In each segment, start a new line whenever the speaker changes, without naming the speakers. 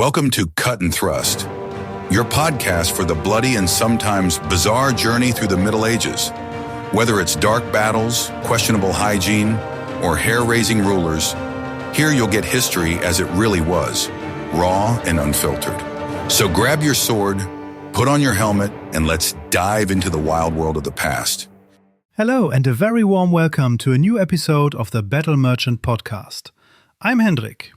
Welcome to Cut and Thrust, your podcast for the bloody and sometimes bizarre journey through the Middle Ages. Whether it's dark battles, questionable hygiene, or hair-raising rulers, here you'll get history as it really was, raw and unfiltered. So grab your sword, put on your helmet, and let's dive into the wild world of the past.
Hello, and a very warm welcome to a new episode of the Battle Merchant podcast. I'm Hendrik.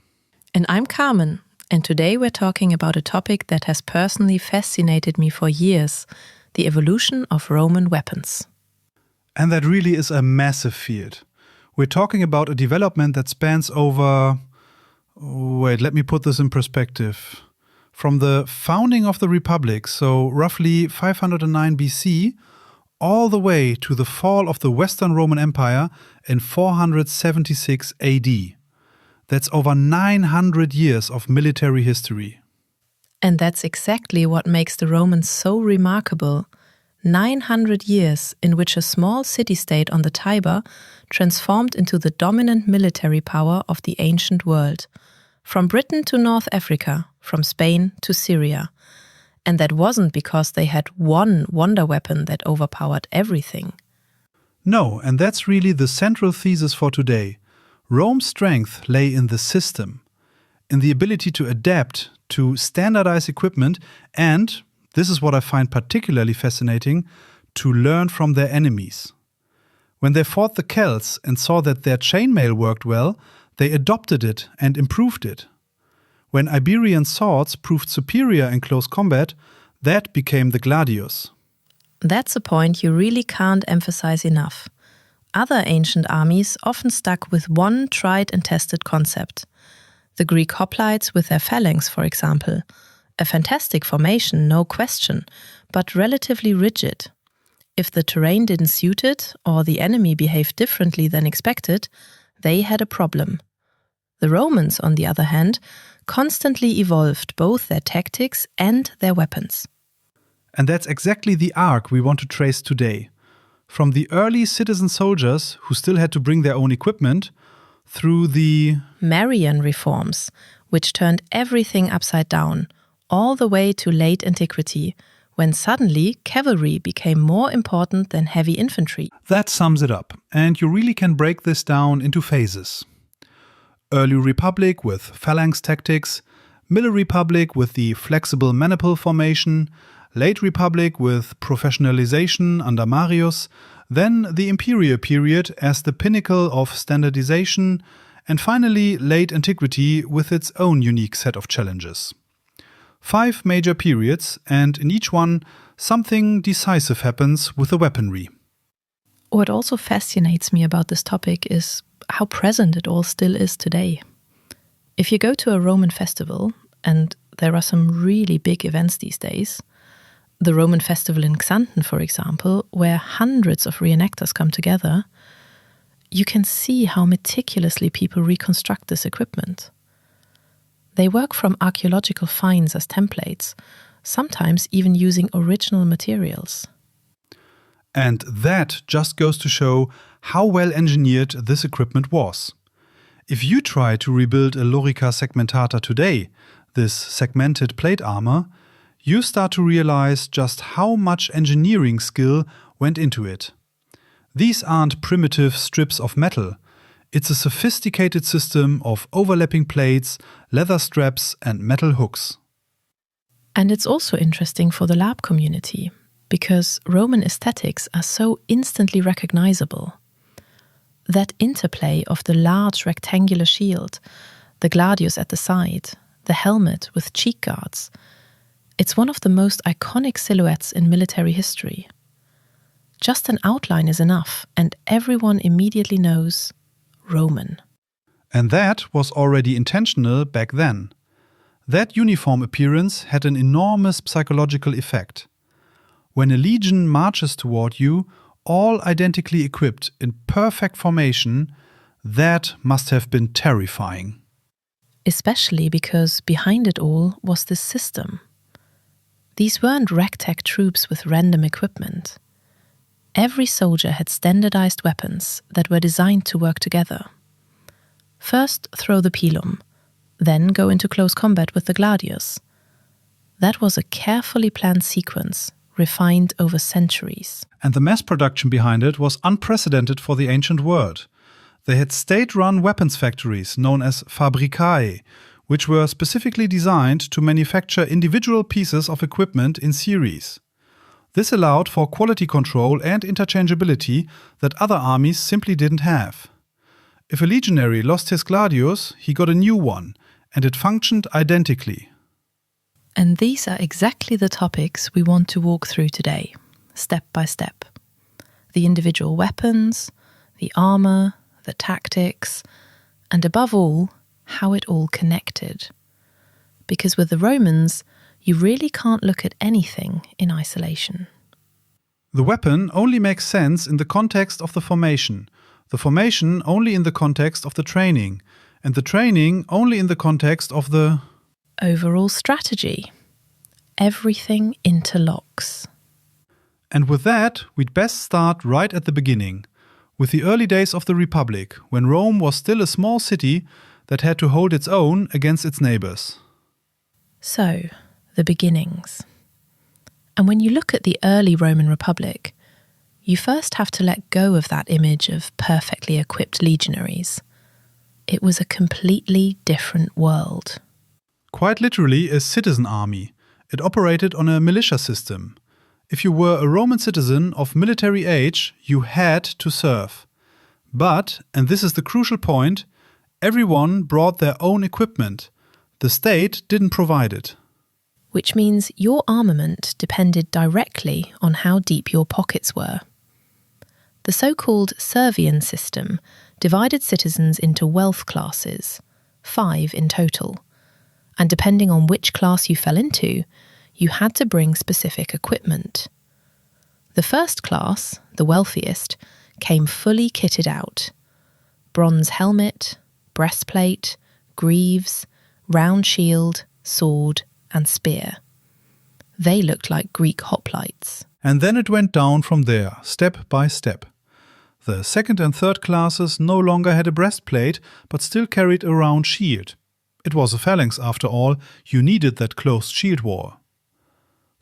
And I'm Carmen, and today we're talking about a topic that has personally fascinated me for years, the evolution of Roman weapons.
And that really is a massive field. We're talking about a development that spans over... let me put this in perspective. From the founding of the Republic, so roughly 509 BC, all the way to the fall of the Western Roman Empire in 476 AD. That's over 900 years of military history.
And that's exactly what makes the Romans so remarkable. 900 years in which a small city-state on the Tiber transformed into the dominant military power of the ancient world. From Britain to North Africa, from Spain to Syria. And that wasn't because they had one wonder weapon that overpowered everything.
No, and that's really the central thesis for today. Rome's strength lay in the system, in the ability to adapt, to standardize equipment, and, this is what I find particularly fascinating, to learn from their enemies. When they fought the Celts and saw that their chainmail worked well, they adopted it and improved it. When Iberian swords proved superior in close combat, that became the Gladius.
That's a point you really can't emphasize enough. Other ancient armies often stuck with one tried and tested concept. The Greek hoplites with their phalanx, for example. A fantastic formation, no question, but relatively rigid. If the terrain didn't suit it, or the enemy behaved differently than expected, they had a problem. The Romans, on the other hand, constantly evolved both their tactics and their weapons.
And that's exactly the arc we want to trace today. From the early citizen soldiers who still had to bring their own equipment, through the
Marian reforms, which turned everything upside down, all the way to late antiquity, when suddenly cavalry became more important than heavy infantry.
That sums it up, and you really can break this down into phases. Early Republic with phalanx tactics, Middle Republic with the flexible manipular formation, Late Republic with professionalization under Marius, then the Imperial period as the pinnacle of standardization, and finally Late Antiquity with its own unique set of challenges. 5 major periods, and in each one, something decisive happens with the weaponry.
What also fascinates me about this topic is how present it all still is today. If you go to a Roman festival, and there are some really big events these days, the Roman festival in Xanten, for example, where hundreds of reenactors come together, you can see how meticulously people reconstruct this equipment. They work from archaeological finds as templates, sometimes even using original materials.
And that just goes to show how well engineered this equipment was. If you try to rebuild a lorica segmentata today, this segmented plate armor, you start to realize just how much engineering skill went into it. These aren't primitive strips of metal. It's a sophisticated system of overlapping plates, leather straps, and metal hooks.
And it's also interesting for the LARP community, because Roman aesthetics are so instantly recognizable. That interplay of the large rectangular shield, the gladius at the side, the helmet with cheek guards, it's one of the most iconic silhouettes in military history. Just an outline is enough, and everyone immediately knows Roman.
And that was already intentional back then. That uniform appearance had an enormous psychological effect. When a legion marches toward you, all identically equipped in perfect formation, that must have been terrifying.
Especially because behind it all was this system. These weren't ragtag troops with random equipment. Every soldier had standardized weapons that were designed to work together. First, throw the Pilum, then go into close combat with the Gladius. That was a carefully planned sequence, refined over centuries.
And the mass production behind it was unprecedented for the ancient world. They had state-run weapons factories known as Fabricae, which were specifically designed to manufacture individual pieces of equipment in series. This allowed for quality control and interchangeability that other armies simply didn't have. If a legionary lost his Gladius, he got a new one, and it functioned identically.
And these are exactly the topics we want to walk through today, step by step. The individual weapons, the armor, the tactics, and above all, how it all connected. Because with the Romans, you really can't look at anything in isolation.
The weapon only makes sense in the context of the formation only in the context of the training, and the training only in the context of the
overall strategy. Everything interlocks.
And with that, we'd best start right at the beginning, with the early days of the Republic, when Rome was still a small city that had to hold its own against its neighbors.
So, the beginnings. And when you look at the early Roman Republic, you first have to let go of that image of perfectly equipped legionaries. It was a completely different world.
Quite literally a citizen army. It operated on a militia system. If you were a Roman citizen of military age, you had to serve. But, and this is the crucial point, everyone brought their own equipment. The state didn't provide it.
Which means your armament depended directly on how deep your pockets were. The so-called Servian system divided citizens into wealth classes, 5 in total, and depending on which class you fell into, you had to bring specific equipment. The first class, the wealthiest, came fully kitted out. Bronze helmet, breastplate, greaves, round shield, sword, and spear. They looked like Greek hoplites.
And then it went down from there, step by step. The second and third classes no longer had a breastplate, but still carried a round shield. It was a phalanx, after all, you needed that closed shield wall.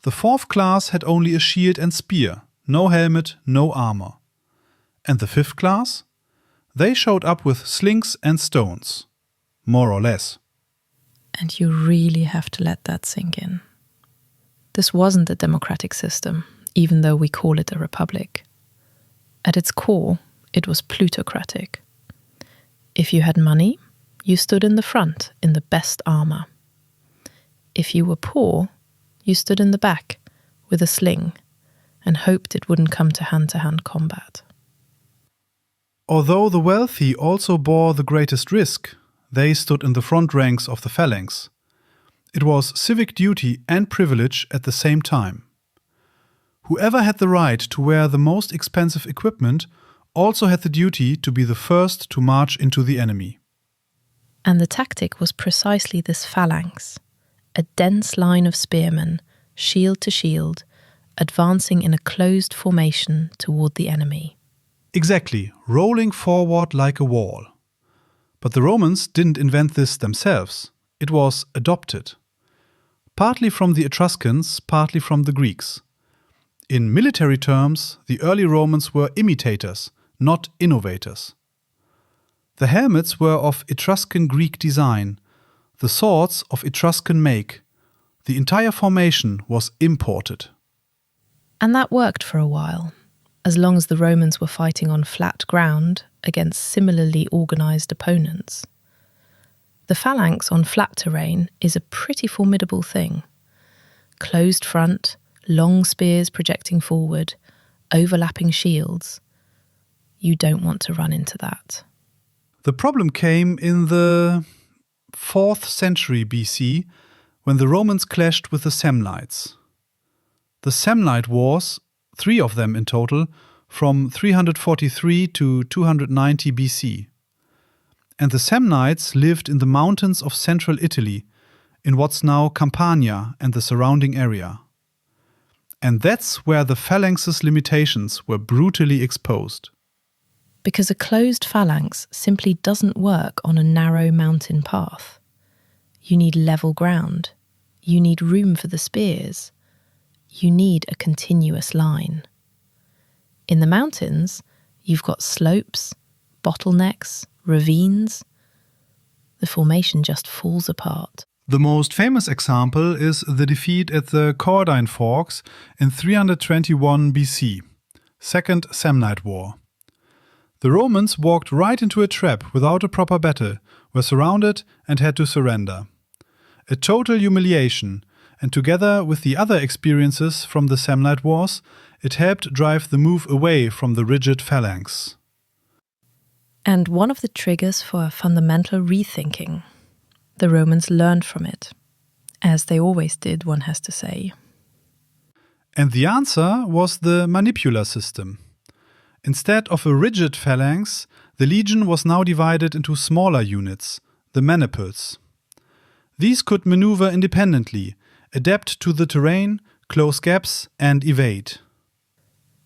The fourth class had only a shield and spear, no helmet, no armor. And the fifth class? They showed up with slings and stones. More or less.
And you really have to let that sink in. This wasn't a democratic system, even though we call it a republic. At its core, it was plutocratic. If you had money, you stood in the front in the best armor. If you were poor, you stood in the back with a sling and hoped it wouldn't come to hand combat.
Although the wealthy also bore the greatest risk, they stood in the front ranks of the phalanx. It was civic duty and privilege at the same time. Whoever had the right to wear the most expensive equipment also had the duty to be the first to march into the enemy.
And the tactic was precisely this phalanx, a dense line of spearmen, shield to shield, advancing in a closed formation toward the enemy.
Exactly, rolling forward like a wall. But the Romans didn't invent this themselves. It was adopted. Partly from the Etruscans, partly from the Greeks. In military terms, the early Romans were imitators, not innovators. The helmets were of Etruscan Greek design, the swords of Etruscan make. The entire formation was imported.
And that worked for a while, as long as the Romans were fighting on flat ground against similarly organized opponents. The phalanx on flat terrain is a pretty formidable thing. Closed front, long spears projecting forward, overlapping shields. You don't want to run into that.
The problem came in the 4th century BC, when the Romans clashed with the Samnites. The Samnite Wars, 3 of them in total, from 343 to 290 BC. And the Samnites lived in the mountains of central Italy, in what's now Campania and the surrounding area. And that's where the phalanx's limitations were brutally exposed.
Because a closed phalanx simply doesn't work on a narrow mountain path. You need level ground. You need room for the spears. You need a continuous line. In the mountains, you've got slopes, bottlenecks, ravines. The formation just falls apart.
The most famous example is the defeat at the Caudine Forks in 321 BC, Second Samnite War. The Romans walked right into a trap without a proper battle, were surrounded and had to surrender. A total humiliation, and together with the other experiences from the Samnite Wars, it helped drive the move away from the rigid phalanx.
And one of the triggers for a fundamental rethinking. The Romans learned from it, as they always did, one has to say.
And the answer was the Manipular system. Instead of a rigid phalanx, the legion was now divided into smaller units, the maniples. These could maneuver independently, adapt to the terrain, close gaps, and evade.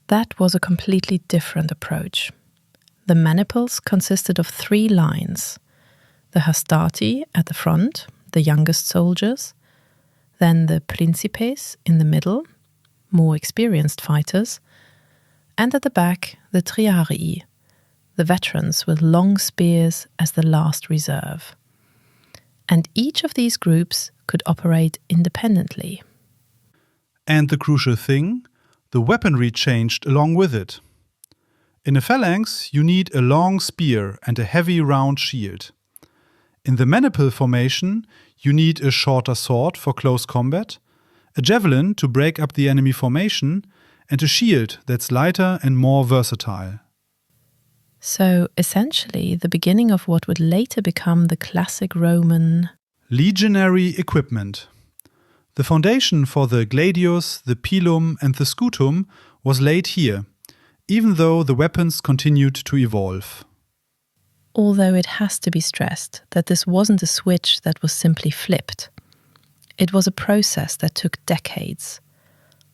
That was a completely different approach. The maniples consisted of 3 lines. The hastati at the front, the youngest soldiers, then the principes in the middle, more experienced fighters, and at the back the triarii, the veterans with long spears as the last reserve. And each of these groups could operate independently.
And the crucial thing, the weaponry changed along with it. In a phalanx, you need a long spear and a heavy round shield. In the maniple formation, you need a shorter sword for close combat, a javelin to break up the enemy formation, and a shield that's lighter and more versatile.
So, essentially, the beginning of what would later become the classic Roman
legionary equipment. The foundation for the Gladius, the Pilum, and the Scutum was laid here, even though the weapons continued to evolve.
Although it has to be stressed that this wasn't a switch that was simply flipped. It was a process that took decades.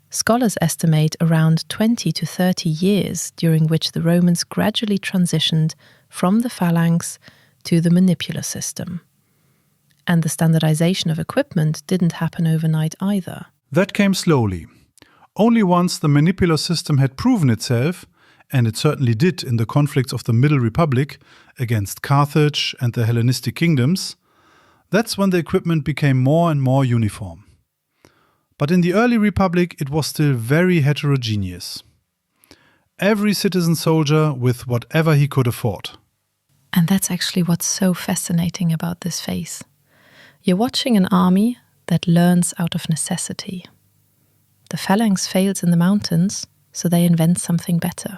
Scholars estimate around 20 to 30 years during which the Romans gradually transitioned from the phalanx to the manipular system. And the standardization of equipment didn't happen overnight either.
That came slowly. Only once the manipular system had proven itself, and it certainly did in the conflicts of the Middle Republic against Carthage and the Hellenistic kingdoms, that's when the equipment became more and more uniform. But in the early Republic, it was still very heterogeneous. Every citizen soldier with whatever he could afford.
And that's actually what's so fascinating about this phase. You're watching an army that learns out of necessity. The phalanx fails in the mountains, so they invent something better.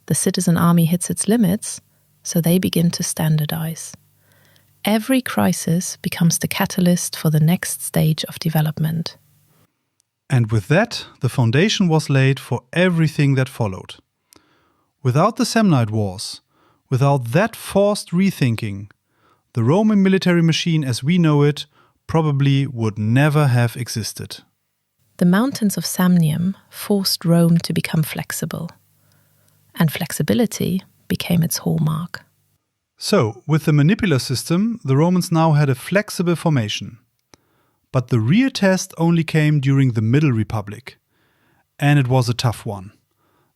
The citizen army hits its limits, so they begin to standardize. Every crisis becomes the catalyst for the next stage of development.
And with that, the foundation was laid for everything that followed. Without the Samnite Wars, without that forced rethinking, the Roman military machine as we know it probably would never have existed.
The mountains of Samnium forced Rome to become flexible, and flexibility became its hallmark.
So, with the manipular system, the Romans now had a flexible formation. But the real test only came during the Middle Republic. And it was a tough one.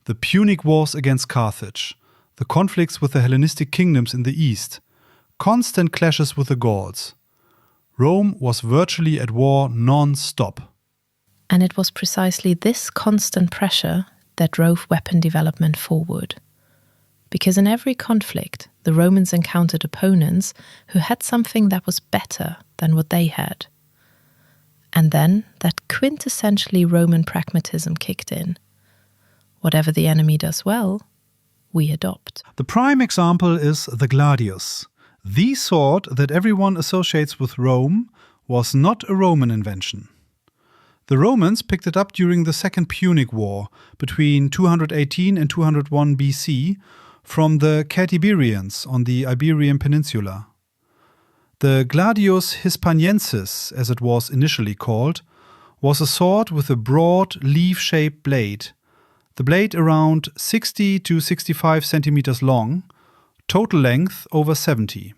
The Punic Wars against Carthage, the conflicts with the Hellenistic kingdoms in the east, constant clashes with the Gauls. Rome was virtually at war non-stop.
And it was precisely this constant pressure that drove weapon development forward. Because in every conflict, the Romans encountered opponents who had something that was better than what they had. And then that quintessentially Roman pragmatism kicked in. Whatever the enemy does well, we adopt.
The prime example is the Gladius. The sword that everyone associates with Rome was not a Roman invention. The Romans picked it up during the Second Punic War between 218 and 201 BC from the Celtiberians on the Iberian Peninsula. The Gladius Hispaniensis, as it was initially called, was a sword with a broad, leaf-shaped blade. The blade around 60 to 65 centimeters long, total length over 70.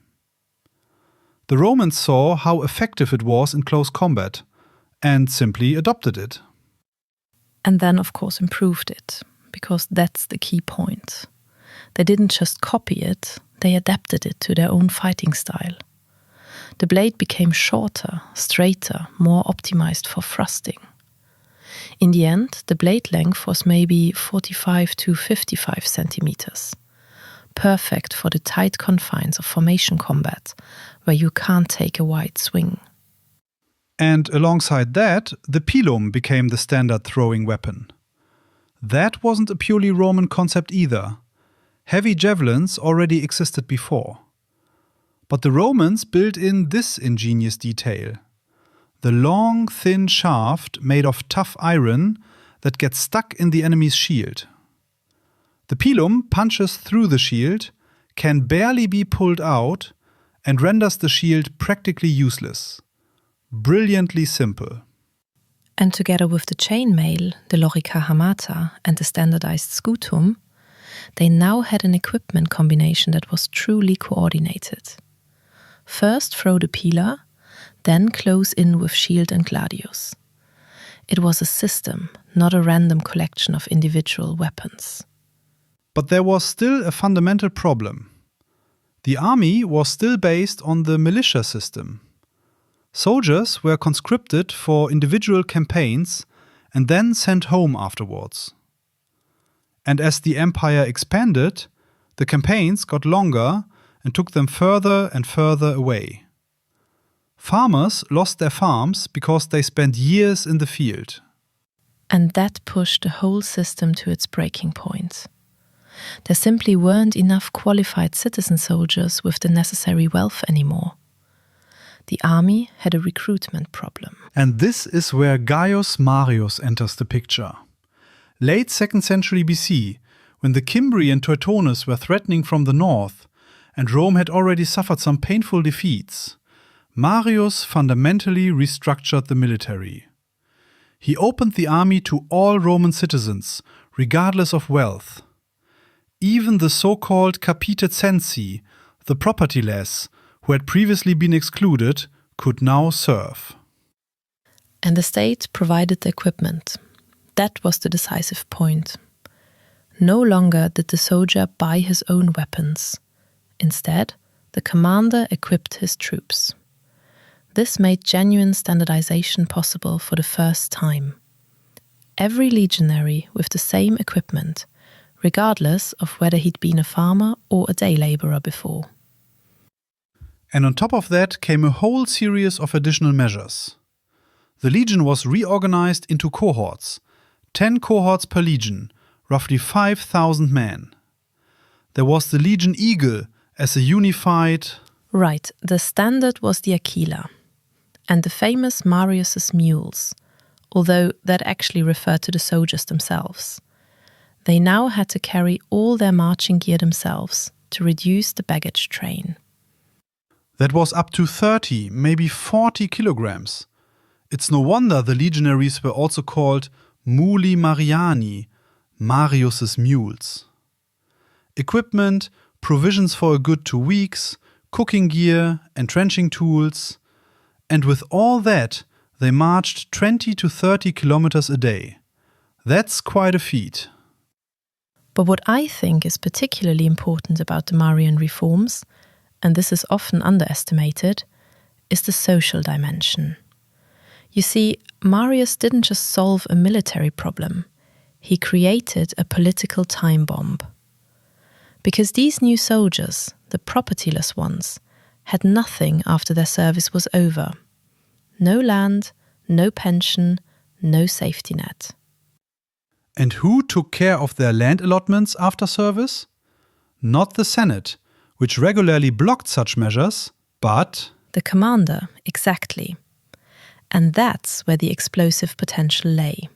The Romans saw how effective it was in close combat and simply adopted it.
And then, of course, improved it, because that's the key point. They didn't just copy it, they adapted it to their own fighting style. The blade became shorter, straighter, more optimized for thrusting. In the end, the blade length was maybe 45 to 55 centimeters. Perfect for the tight confines of formation combat, where you can't take a wide swing.
And alongside that, the Pilum became the standard throwing weapon. That wasn't a purely Roman concept either. Heavy javelins already existed before. But the Romans built in this ingenious detail. The long, thin shaft made of tough iron that gets stuck in the enemy's shield. The pilum punches through the shield, can barely be pulled out, and renders the shield practically useless. Brilliantly simple.
And together with the chainmail, the lorica hamata, and the standardized scutum, they now had an equipment combination that was truly coordinated. First throw the pila, then close in with shield and gladius. It was a system, not a random collection of individual weapons.
But there was still a fundamental problem. The army was still based on the militia system. Soldiers were conscripted for individual campaigns and then sent home afterwards. And as the empire expanded, the campaigns got longer and took them further and further away. Farmers lost their farms because they spent years in the field.
And that pushed the whole system to its breaking point. There simply weren't enough qualified citizen soldiers with the necessary wealth anymore. The army had a recruitment problem.
And this is where Gaius Marius enters the picture. Late 2nd century BC, when the Cimbri and Teutones were threatening from the north, and Rome had already suffered some painful defeats, Marius fundamentally restructured the military. He opened the army to all Roman citizens, regardless of wealth. Even the so-called capite censi, the propertyless, who had previously been excluded, could now serve.
And the state provided the equipment. That was the decisive point. No longer did the soldier buy his own weapons. Instead, the commander equipped his troops. This made genuine standardization possible for the first time. Every legionary with the same equipment, regardless of whether he'd been a farmer or a day laborer before.
And on top of that came a whole series of additional measures. The legion was reorganized into cohorts, 10 cohorts per legion, roughly 5,000 men. There was the Legion Eagle as a unified...
Right, the standard was the Aquila, and the famous Marius's mules, although that actually referred to the soldiers themselves. They now had to carry all their marching gear themselves to reduce the baggage train.
That was up to 30, maybe 40 kilograms. It's no wonder the legionaries were also called Muli Mariani, Marius's mules. Equipment, provisions for a good 2 weeks, cooking gear, entrenching tools. And with all that, they marched 20 to 30 kilometers a day. That's quite a feat.
But what I think is particularly important about the Marian reforms, and this is often underestimated, is the social dimension. You see, Marius didn't just solve a military problem, he created a political time bomb. Because these new soldiers, the propertyless ones, had nothing after their service was over. No land, no pension, no safety net.
And who took care of their land allotments after service? Not the Senate, which regularly blocked such measures, but...
The commander, exactly. And that's where the explosive potential lay.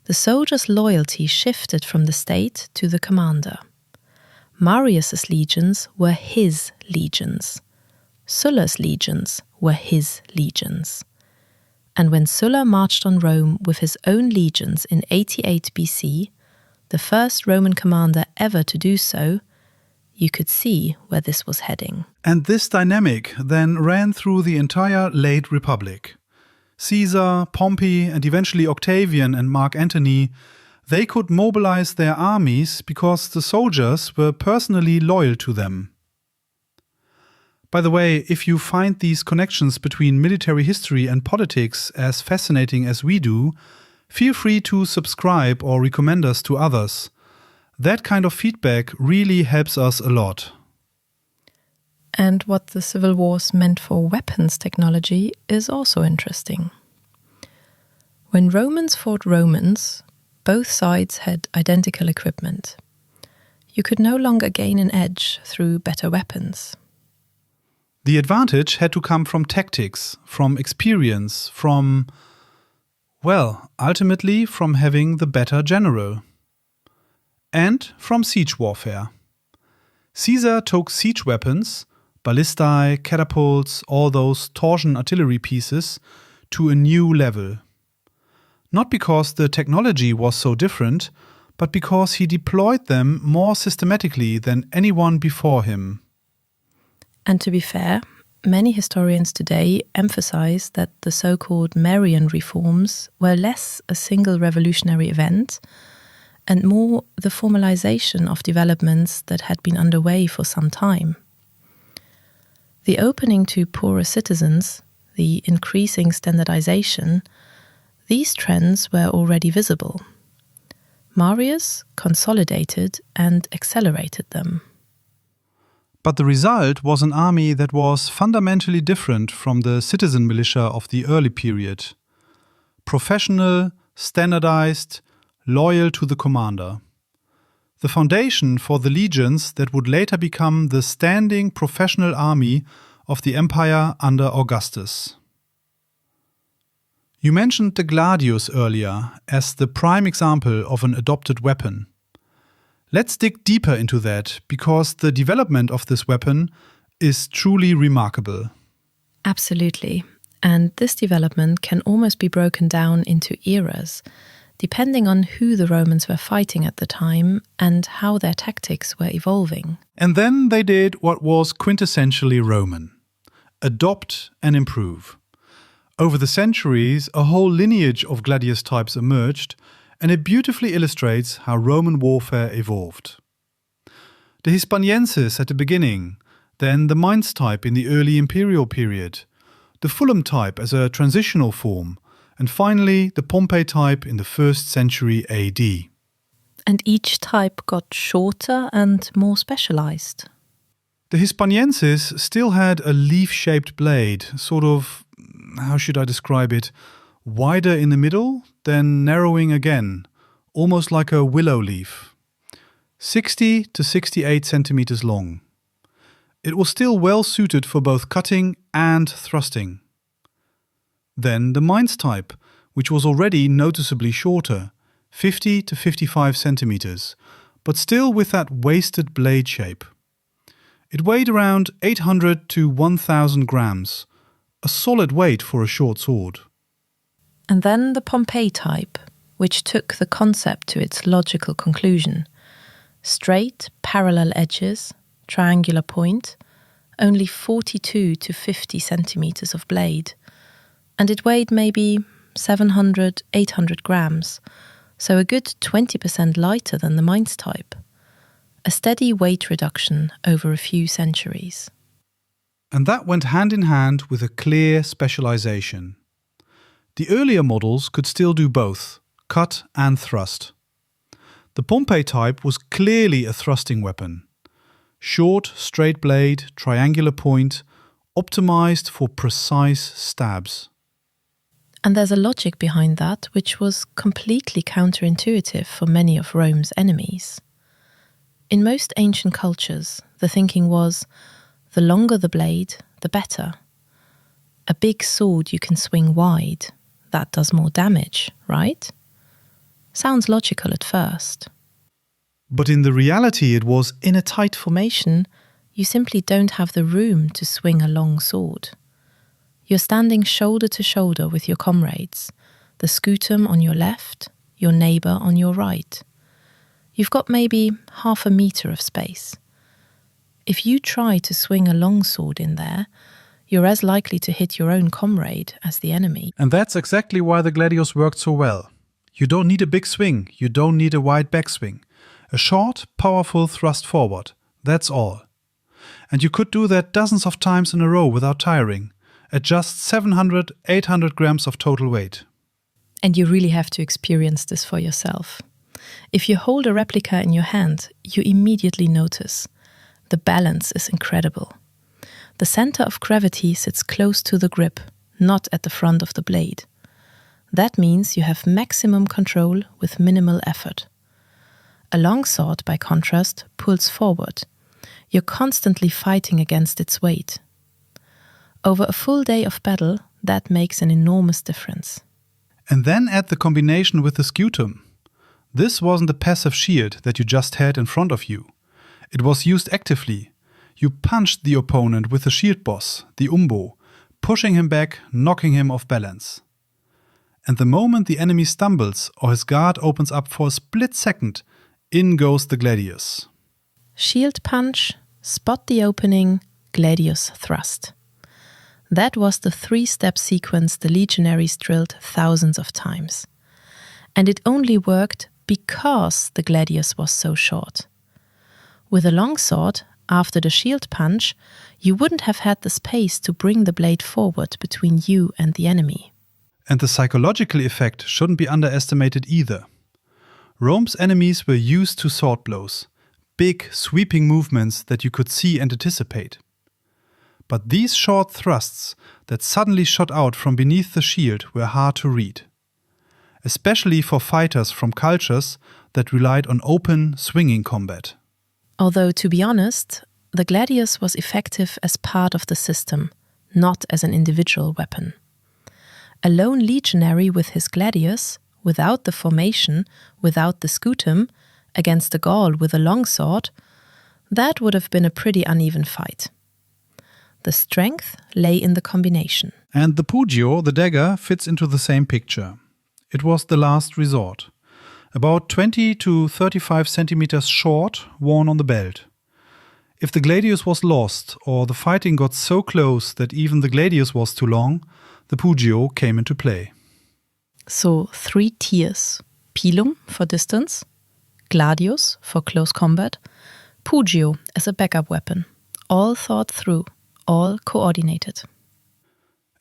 The soldier's loyalty shifted from the state to the commander. Marius's legions were his legions. Sulla's legions were his legions. And when Sulla marched on Rome with his own legions in 88 BC, the first Roman commander ever to do so, you could see where this was heading.
And this dynamic then ran through the entire late Republic. Caesar, Pompey, and eventually Octavian and Mark Antony, they could mobilize their armies because the soldiers were personally loyal to them. By the way, if you find these connections between military history and politics as fascinating as we do, feel free to subscribe or recommend us to others. That kind of feedback really helps us a lot.
And what the civil wars meant for weapons technology is also interesting. When Romans fought Romans, both sides had identical equipment. You could no longer gain an edge through better weapons.
The advantage had to come from tactics, from experience, ultimately from having the better general. And from siege warfare. Caesar took siege weapons, ballistae, catapults, all those torsion artillery pieces, to a new level. Not because the technology was so different, but because he deployed them more systematically than anyone before him.
And to be fair, many historians today emphasize that the so-called Marian reforms were less a single revolutionary event and more the formalization of developments that had been underway for some time. The opening to poorer citizens, the increasing standardization, these trends were already visible. Marius consolidated and accelerated them.
But the result was an army that was fundamentally different from the citizen militia of the early period. Professional, standardized, loyal to the commander. The foundation for the legions that would later become the standing professional army of the empire under Augustus. You mentioned the Gladius earlier as the prime example of an adopted weapon. Let's dig deeper into that, because the development of this weapon is truly remarkable.
Absolutely. And this development can almost be broken down into eras, depending on who the Romans were fighting at the time and how their tactics were evolving.
And then they did what was quintessentially Roman: adopt and improve. Over the centuries, a whole lineage of Gladius types emerged, and it beautifully illustrates how Roman warfare evolved. The Hispaniensis at the beginning, then the Mainz type in the early imperial period, the Pilum type as a transitional form, and finally the Pompey type in the 1st century AD.
And each type got shorter and more specialized.
The Hispaniensis still had a leaf-shaped blade, sort of, how should I describe it, wider in the middle, then narrowing again, almost like a willow leaf. 60 to 68 centimeters long. It was still well suited for both cutting and thrusting. Then the Mainz type, which was already noticeably shorter, 50 to 55 centimeters, but still with that wasted blade shape. It weighed around 800 to 1,000 grams, a solid weight for a short sword.
And then the Pompey type, which took the concept to its logical conclusion. Straight, parallel edges, triangular point, only 42 to 50 centimeters of blade. And it weighed maybe 700, 800 grams, so a good 20% lighter than the Mainz type. A steady weight reduction over a few centuries.
And that went hand in hand with a clear specialization. The earlier models could still do both, cut and thrust. The Pompey type was clearly a thrusting weapon. Short, straight blade, triangular point, optimized for precise stabs.
And there's a logic behind that which was completely counterintuitive for many of Rome's enemies. In most ancient cultures, the thinking was, the longer the blade, the better. A big sword you can swing wide. That does more damage, right? Sounds logical at first.
But in the reality it was,
In a tight formation, you simply don't have the room to swing a long sword. You're standing shoulder to shoulder with your comrades, the Scutum on your left, your neighbour on your right. You've got maybe half a metre of space. If you try to swing a longsword in there, you're as likely to hit your own comrade as the enemy.
And that's exactly why the Gladius worked so well. You don't need a big swing, you don't need a wide backswing. A short, powerful thrust forward, that's all. And you could do that dozens of times in a row without tiring, at just 700, 800 grams of total weight.
And you really have to experience this for yourself. If you hold a replica in your hand, you immediately notice the balance is incredible. The center of gravity sits close to the grip, not at the front of the blade. That means you have maximum control with minimal effort. A longsword, by contrast, pulls forward. You're constantly fighting against its weight. Over a full day of battle, that makes an enormous difference.
And then add the combination with the Scutum. This wasn't a passive shield that you just had in front of you. It was used actively. You punched the opponent with the shield boss, the umbo, pushing him back, knocking him off balance. And the moment the enemy stumbles or his guard opens up for a split second, in goes the Gladius.
Shield punch, spot the opening, Gladius thrust. That was the 3-step sequence the Legionaries drilled thousands of times. And it only worked because the Gladius was so short. With a longsword, after the shield punch, you wouldn't have had the space to bring the blade forward between you and the enemy.
And the psychological effect shouldn't be underestimated either. Rome's enemies were used to sword blows, big, sweeping movements that you could see and anticipate. But these short thrusts that suddenly shot out from beneath the shield were hard to read, especially for fighters from cultures that relied on open, swinging combat.
Although, to be honest, the Gladius was effective as part of the system, not as an individual weapon. A lone legionary with his Gladius, without the formation, without the Scutum, against a Gaul with a longsword, that would have been a pretty uneven fight. The strength lay in the combination.
And the Pugio, the dagger, fits into the same picture. It was the last resort. About 20 to 35 centimeters short, worn on the belt. If the Gladius was lost, or the fighting got so close that even the Gladius was too long, the Pugio came into play.
So 3 tiers: Pilum for distance, Gladius for close combat, Pugio as a backup weapon. All thought through, all coordinated.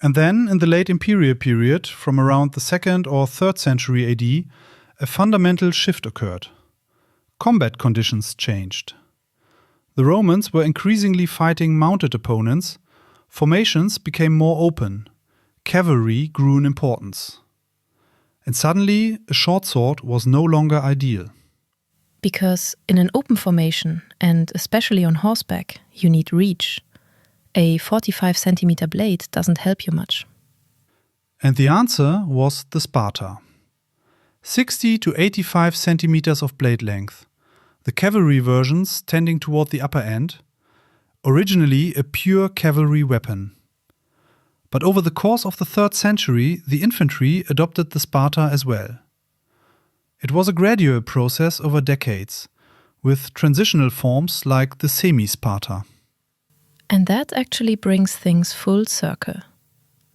And then, in the late Imperial period, from around the 2nd or 3rd century AD, a fundamental shift occurred. Combat conditions changed. The Romans were increasingly fighting mounted opponents, formations became more open, cavalry grew in importance. And suddenly, a short sword was no longer ideal.
Because in an open formation, and especially on horseback, you need reach. A 45 centimeter blade doesn't help you much.
And the answer was the Sparta. 60 to 85 centimeters of blade length, the cavalry versions tending toward the upper end, originally a pure cavalry weapon. But over the course of the 3rd century, the infantry adopted the Sparta as well. It was a gradual process over decades, with transitional forms like the semi-Sparta.
And that actually brings things full circle.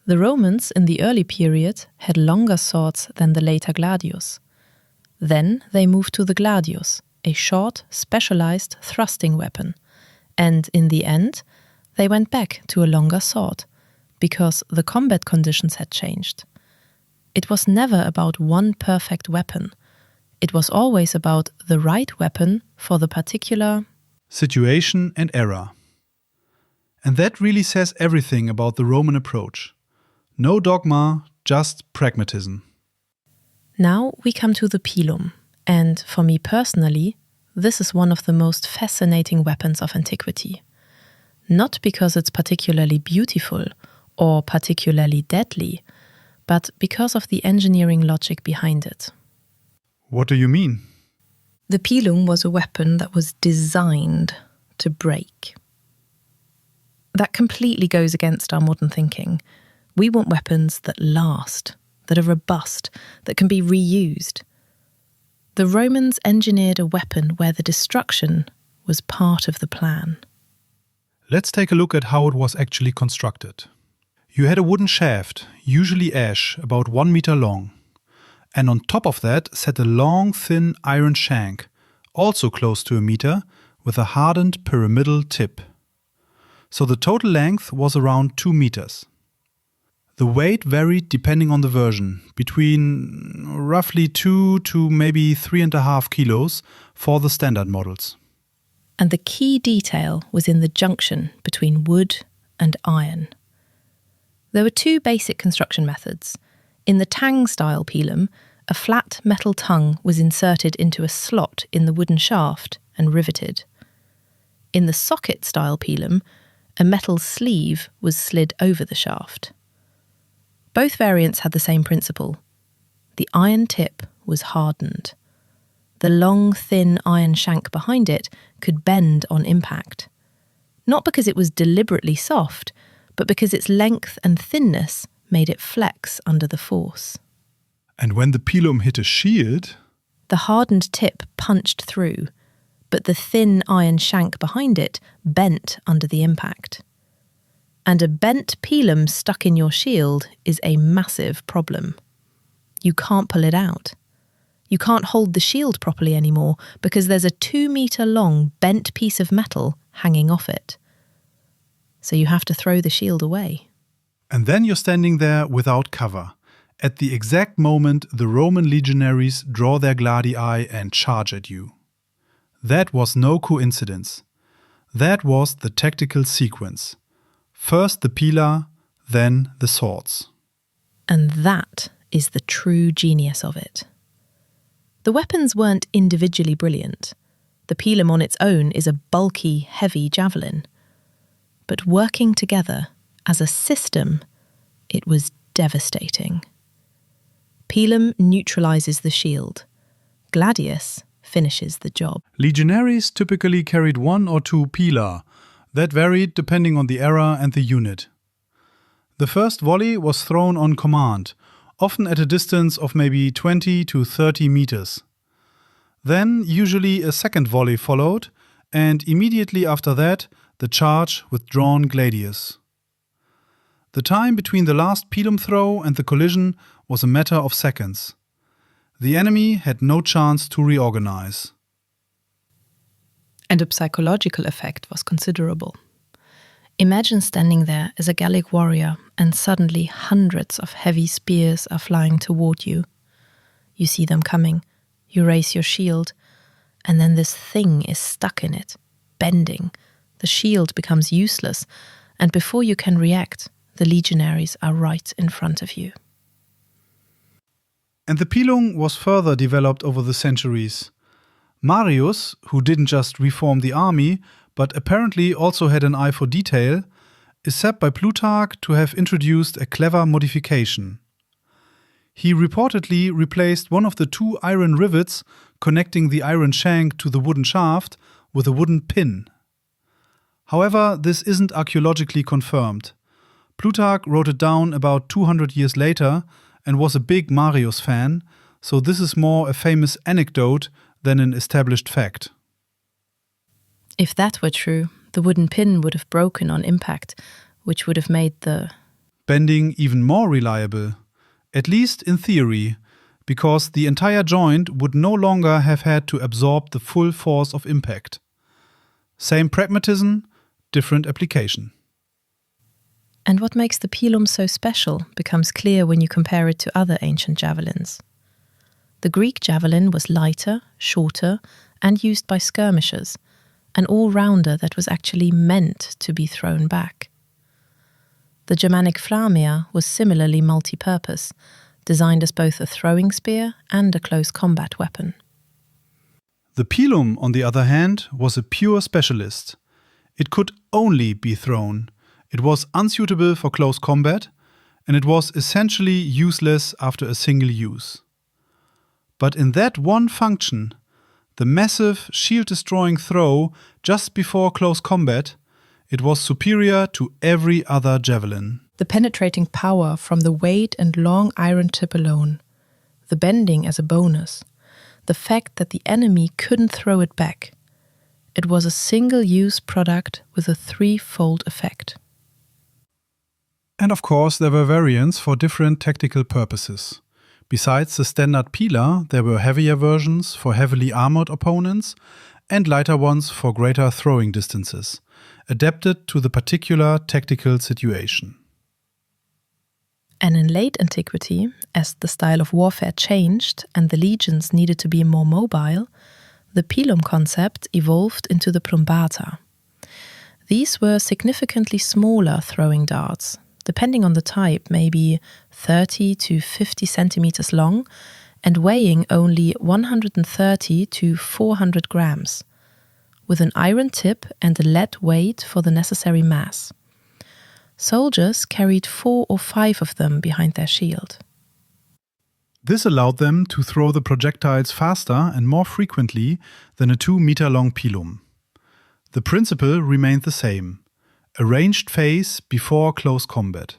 The Romans in the early period had longer swords than the later Gladius. Then they moved to the Gladius, a short, specialized thrusting weapon. And in the end, they went back to a longer sword, because the combat conditions had changed. It was never about one perfect weapon. It was always about the right weapon for the particular
situation and era. And that really says everything about the Roman approach. No dogma, just pragmatism.
Now we come to the Pilum, and for me personally, this is one of the most fascinating weapons of antiquity. Not because it's particularly beautiful or particularly deadly, but because of the engineering logic behind it.
What do you mean?
The Pilum was a weapon that was designed to break. That completely goes against our modern thinking. We want weapons that last, that are robust, that can be reused. The Romans engineered a weapon where the destruction was part of the plan.
Let's take a look at how it was actually constructed. You had a wooden shaft, usually ash, about 1 meter long. And on top of that sat a long, thin iron shank, also close to 1 meter, with a hardened pyramidal tip. So the total length was around 2 meters. The weight varied depending on the version, between roughly 2 to maybe 3.5 kilos for the standard models.
And the key detail was in the junction between wood and iron. There were 2 basic construction methods. In the Tang-style pilum, a flat metal tongue was inserted into a slot in the wooden shaft and riveted. In the socket-style pilum, a metal sleeve was slid over the shaft. Both variants had the same principle. The iron tip was hardened. The long, thin iron shank behind it could bend on impact. Not because it was deliberately soft, but because its length and thinness made it flex under the force.
And when the pilum hit a shield,
the hardened tip punched through, but the thin iron shank behind it bent under the impact. And a bent pilum stuck in your shield is a massive problem. You can't pull it out. You can't hold the shield properly anymore because there's a 2 meter long bent piece of metal hanging off it. So you have to throw the shield away.
And then you're standing there without cover, at the exact moment the Roman legionaries draw their Gladii and charge at you. That was no coincidence. That was the tactical sequence. First the pila, then the swords.
And that is the true genius of it. The weapons weren't individually brilliant. The pilum on its own is a bulky, heavy javelin. But working together, as a system, it was devastating. Pilum neutralizes the shield. Gladius finishes the job.
Legionaries typically carried 1 or 2 pila. That varied depending on the era and the unit. The first volley was thrown on command, often at a distance of maybe 20 to 30 meters. Then usually a second volley followed, and immediately after that, the charge with drawn gladius. The time between the last pilum throw and the collision was a matter of seconds. The enemy had no chance to reorganize.
And the psychological effect was considerable. Imagine standing there as a Gallic warrior and suddenly hundreds of heavy spears are flying toward you. You see them coming, you raise your shield, and then this thing is stuck in it, bending. The shield becomes useless, and before you can react, the legionaries are right in front of you.
And the pilum was further developed over the centuries. Marius, who didn't just reform the army, but apparently also had an eye for detail, is said by Plutarch to have introduced a clever modification. He reportedly replaced one of the 2 iron rivets connecting the iron shank to the wooden shaft with a wooden pin. However, this isn't archaeologically confirmed. Plutarch wrote it down about 200 years later and was a big Marius fan, so this is more a famous anecdote than an established fact.
If that were true, the wooden pin would have broken on impact, which would have made the
bending even more reliable, at least in theory, because the entire joint would no longer have had to absorb the full force of impact. Same pragmatism, different application.
And what makes the pilum so special becomes clear when you compare it to other ancient javelins. The Greek javelin was lighter, shorter, and used by skirmishers, an all-rounder that was actually meant to be thrown back. The Germanic flamea was similarly multi-purpose, designed as both a throwing spear and a close combat weapon.
The pilum, on the other hand, was a pure specialist. It could only be thrown. It was unsuitable for close combat, and it was essentially useless after a single use. But in that one function, the massive shield-destroying throw just before close combat, it was superior to every other javelin.
The penetrating power from the weight and long iron tip alone, the bending as a bonus, the fact that the enemy couldn't throw it back, It was a single-use product with a threefold effect.
And of course, there were variants for different tactical purposes. Besides the standard Pila, there were heavier versions for heavily armored opponents and lighter ones for greater throwing distances, adapted to the particular tactical situation.
And in late antiquity, as the style of warfare changed and the legions needed to be more mobile, the Pilum concept evolved into the plumbata. These were significantly smaller throwing darts, depending on the type, maybe 30 to 50 centimeters long and weighing only 130 to 400 grams, with an iron tip and a lead weight for the necessary mass. Soldiers carried 4 or 5 of them behind their shield.
This allowed them to throw the projectiles faster and more frequently than a 2-meter-long pilum. The principle remained the same: a ranged phase before close combat,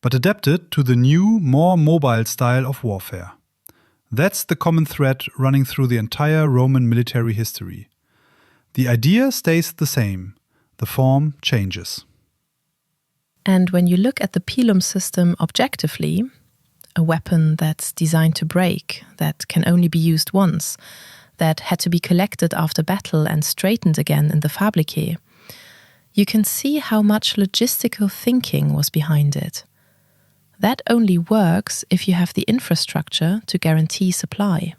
but adapted to the new, more mobile style of warfare. That's the common thread running through the entire Roman military history. The idea stays the same, the form changes.
And when you look at the Pilum system objectively, a weapon that's designed to break, that can only be used once, that had to be collected after battle and straightened again in the Fabricae, you can see how much logistical thinking was behind it. That only works if you have the infrastructure to guarantee supply.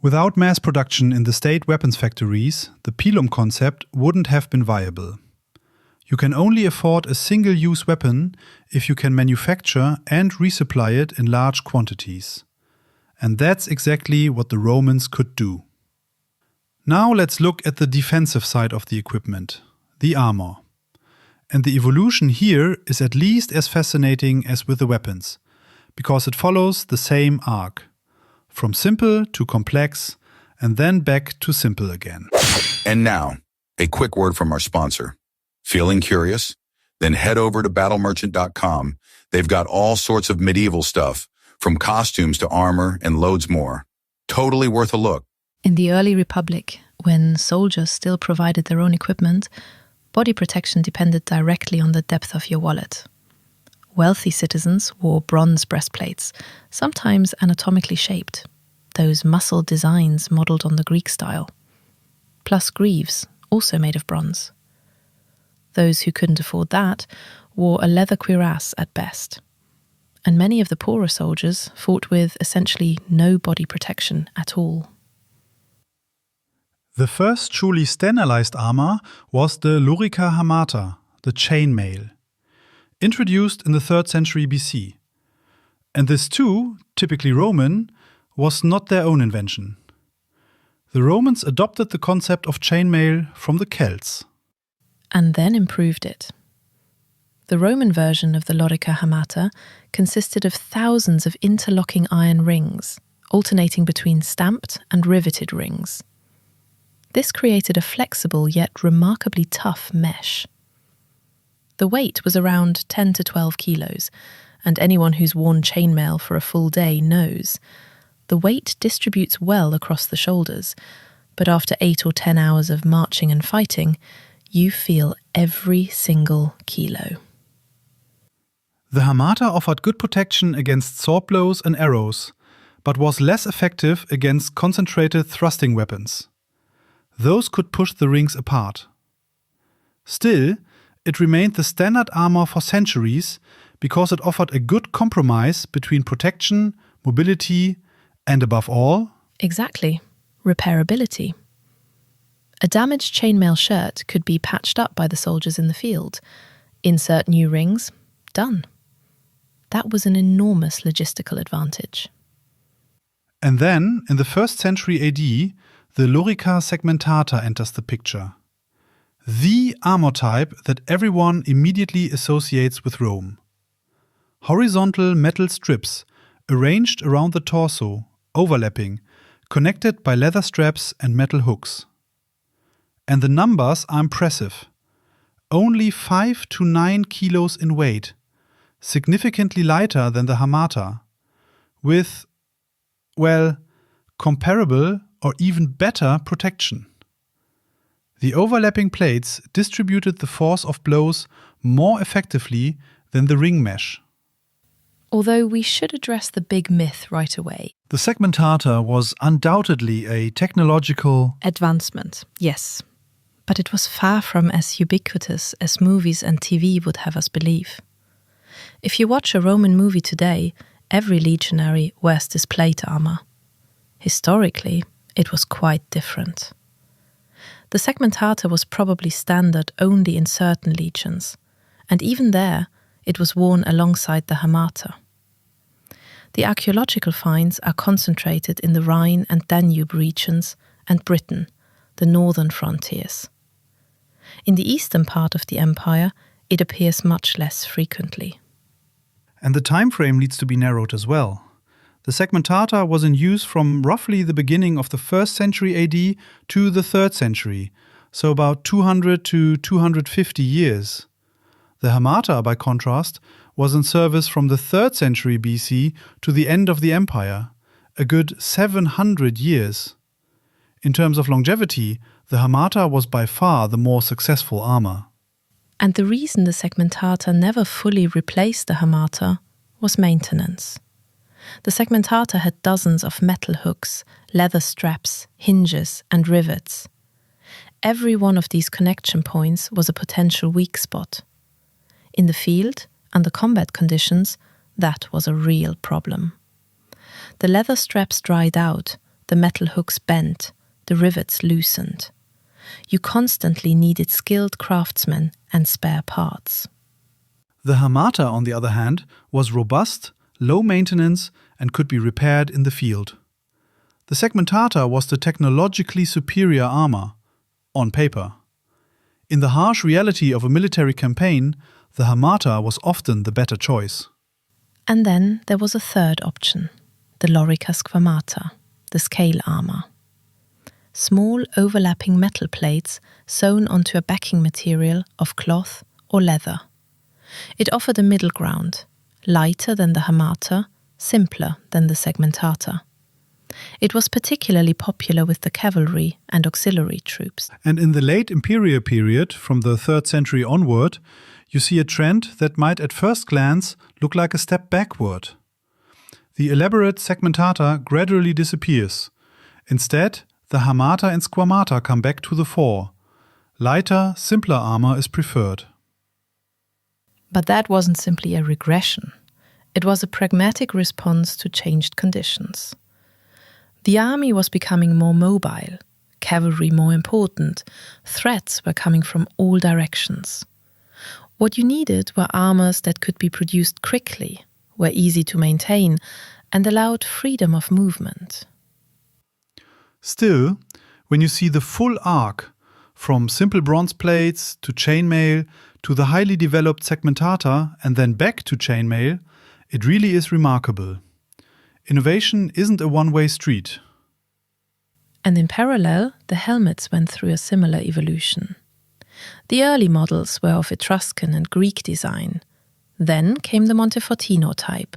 Without mass production in the state weapons factories, the Pilum concept wouldn't have been viable. You can only afford a single-use weapon if you can manufacture and resupply it in large quantities. And that's exactly what the Romans could do. Now let's look at the defensive side of the equipment, the armor. And the evolution here is at least as fascinating as with the weapons, because it follows the same arc, from simple to complex, and then back to simple again.
And now, a quick word from our sponsor. Feeling curious? Then head over to battlemerchant.com. They've got all sorts of medieval stuff, from costumes to armor and loads more. Totally worth a look.
In the early Republic, when soldiers still provided their own equipment, body protection depended directly on the depth of your wallet. Wealthy citizens wore bronze breastplates, sometimes anatomically shaped, those muscle designs modelled on the Greek style, plus greaves, also made of bronze. Those who couldn't afford that wore a leather cuirass at best. And many of the poorer soldiers fought with essentially no body protection at all.
The first truly standardized armor was the lorica hamata, the chainmail, introduced in the 3rd century BC. And this too, typically Roman, was not their own invention. The Romans adopted the concept of chainmail from the Celts.
And then improved it. The Roman version of the lorica hamata consisted of thousands of interlocking iron rings, alternating between stamped and riveted rings. This created a flexible yet remarkably tough mesh. The weight was around 10 to 12 kilos, and anyone who's worn chainmail for a full day knows the weight distributes well across the shoulders, but after 8 or 10 hours of marching and fighting, you feel every single kilo.
The hamata offered good protection against sword blows and arrows, but was less effective against concentrated thrusting weapons. Those could push the rings apart. Still, it remained the standard armor for centuries because it offered a good compromise between protection, mobility, and above all,
exactly, repairability. A damaged chainmail shirt could be patched up by the soldiers in the field. Insert new rings, done. That was an enormous logistical advantage.
And then, in the 1st century AD, the lorica segmentata enters the picture. The armor type that everyone immediately associates with Rome. Horizontal metal strips arranged around the torso, overlapping, connected by leather straps and metal hooks. And the numbers are impressive. Only 5 to 9 kilos in weight, significantly lighter than the hamata, with, well, comparable or even better protection. The overlapping plates distributed the force of blows more effectively than the ring mesh.
Although we should address the big myth right away.
The segmentata was undoubtedly a technological
advancement, yes. But it was far from as ubiquitous as movies and TV would have us believe. If you watch a Roman movie today, every legionary wears this plate armor. Historically, it was quite different. The segmentata was probably standard only in certain legions, and even there, it was worn alongside the hamata. The archaeological finds are concentrated in the Rhine and Danube regions and Britain, the northern frontiers. In the eastern part of the empire, it appears much less frequently.
And the time frame needs to be narrowed as well. The segmentata was in use from roughly the beginning of the 1st century AD to the 3rd century, so about 200 to 250 years. The hamata, by contrast, was in service from the 3rd century BC to the end of the empire, a good 700 years. In terms of longevity, the hamata was by far the more successful armor.
And the reason the segmentata never fully replaced the hamata was maintenance. The segmentata had dozens of metal hooks, leather straps, hinges, and rivets. Every one of these connection points was a potential weak spot. In the field, under combat conditions, that was a real problem. The leather straps dried out, the metal hooks bent, the rivets loosened. You constantly needed skilled craftsmen and spare parts.
The hamata, on the other hand, was robust, low maintenance, and could be repaired in the field. The segmentata was the technologically superior armor, on paper. In the harsh reality of a military campaign, the hamata was often the better choice.
And then there was a third option, the lorica squamata, the scale armor. Small overlapping metal plates sewn onto a backing material of cloth or leather. It offered a middle ground, lighter than the hamata, simpler than the segmentata. It was particularly popular with the cavalry and auxiliary troops.
And in the late imperial period, from the 3rd century onward, you see a trend that might at first glance look like a step backward. The elaborate segmentata gradually disappears. Instead, the hamata and squamata come back to the fore. Lighter, simpler armor is preferred.
But that wasn't simply a regression. It was a pragmatic response to changed conditions. The army was becoming more mobile, cavalry more important, threats were coming from all directions. What you needed were armors that could be produced quickly, were easy to maintain, and allowed freedom of movement.
Still, when you see the full arc, from simple bronze plates to chainmail to the highly developed segmentata and then back to chainmail, it really is remarkable. Innovation isn't a one-way street.
And in parallel, the helmets went through a similar evolution. The early models were of Etruscan and Greek design. Then came the Montefortino type,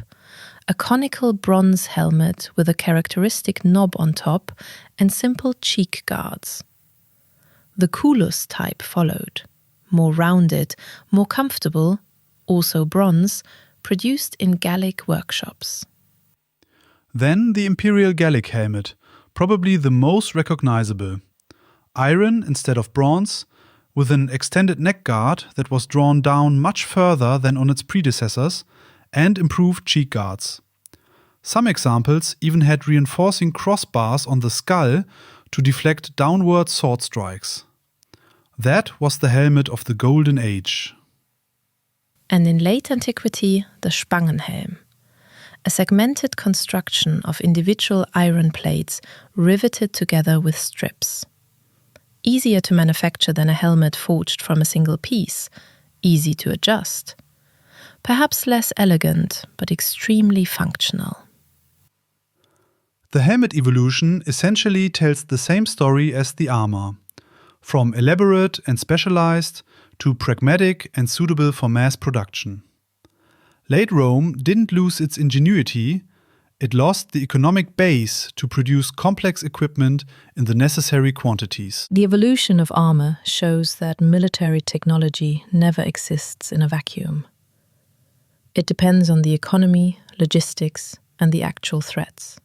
a conical bronze helmet with a characteristic knob on top and simple cheek guards. The Culus type followed, more rounded, more comfortable, also bronze, produced in Gallic workshops.
Then the Imperial Gallic helmet, probably the most recognizable. Iron instead of bronze, with an extended neck guard that was drawn down much further than on its predecessors, and improved cheek guards. Some examples even had reinforcing crossbars on the skull to deflect downward sword strikes. That was the helmet of the Golden Age.
And in late antiquity, the Spangenhelm, a segmented construction of individual iron plates riveted together with strips. Easier to manufacture than a helmet forged from a single piece, easy to adjust. Perhaps less elegant, but extremely functional.
The helmet evolution essentially tells the same story as the armor, from elaborate and specialized to pragmatic and suitable for mass production. Late Rome didn't lose its ingenuity, it lost the economic base to produce complex equipment in the necessary quantities.
The evolution of armor shows that military technology never exists in a vacuum. It depends on the economy, logistics, and the actual threats.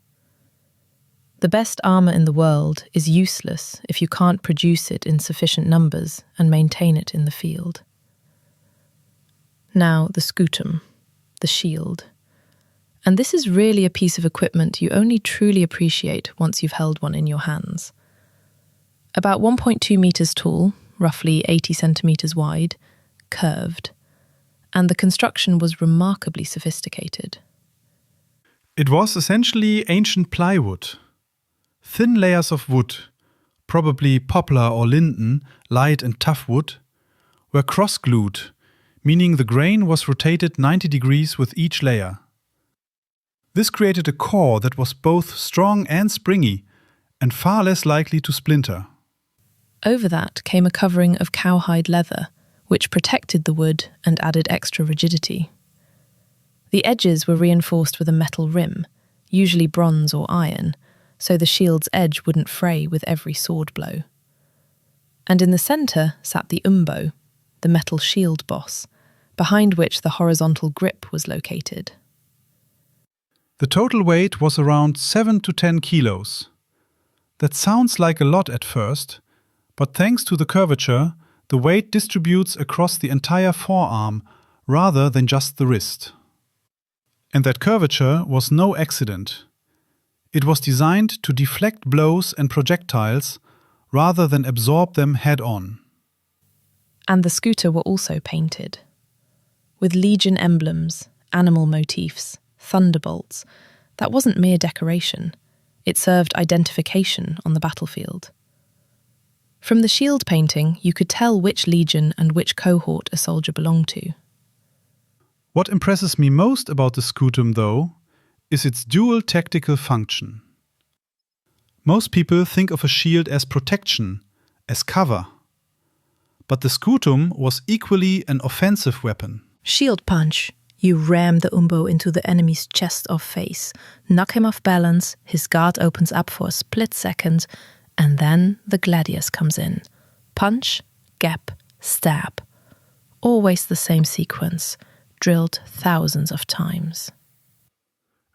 The best armor in the world is useless if you can't produce it in sufficient numbers and maintain it in the field. Now, the Scutum, the shield. And this is really a piece of equipment you only truly appreciate once you've held one in your hands. About 1.2 meters tall, roughly 80 centimeters wide, curved, and the construction was remarkably sophisticated.
It was essentially ancient plywood. Thin layers of wood, probably poplar or linden, light and tough wood, were cross-glued, meaning the grain was rotated 90 degrees with each layer. This created a core that was both strong and springy, and far less likely to splinter.
Over that came a covering of cowhide leather, which protected the wood and added extra rigidity. The edges were reinforced with a metal rim, usually bronze or iron, so the shield's edge wouldn't fray with every sword blow. And in the centre sat the umbo, the metal shield boss, behind which the horizontal grip was located.
The total weight was around 7 to 10 kilos. That sounds like a lot at first, but thanks to the curvature, the weight distributes across the entire forearm rather than just the wrist. And that curvature was no accident. It was designed to deflect blows and projectiles rather than absorb them head-on.
And the Scuta were also painted. With legion emblems, animal motifs, thunderbolts, that wasn't mere decoration. It served identification on the battlefield. From the shield painting, you could tell which legion and which cohort a soldier belonged to.
What impresses me most about the Scutum, though, is its dual tactical function. Most people think of a shield as protection, as cover. But the Scutum was equally an offensive weapon.
Shield punch. You ram the umbo into the enemy's chest or face, knock him off balance, his guard opens up for a split second, and then the Gladius comes in. Punch, gap, stab. Always the same sequence, drilled thousands of times.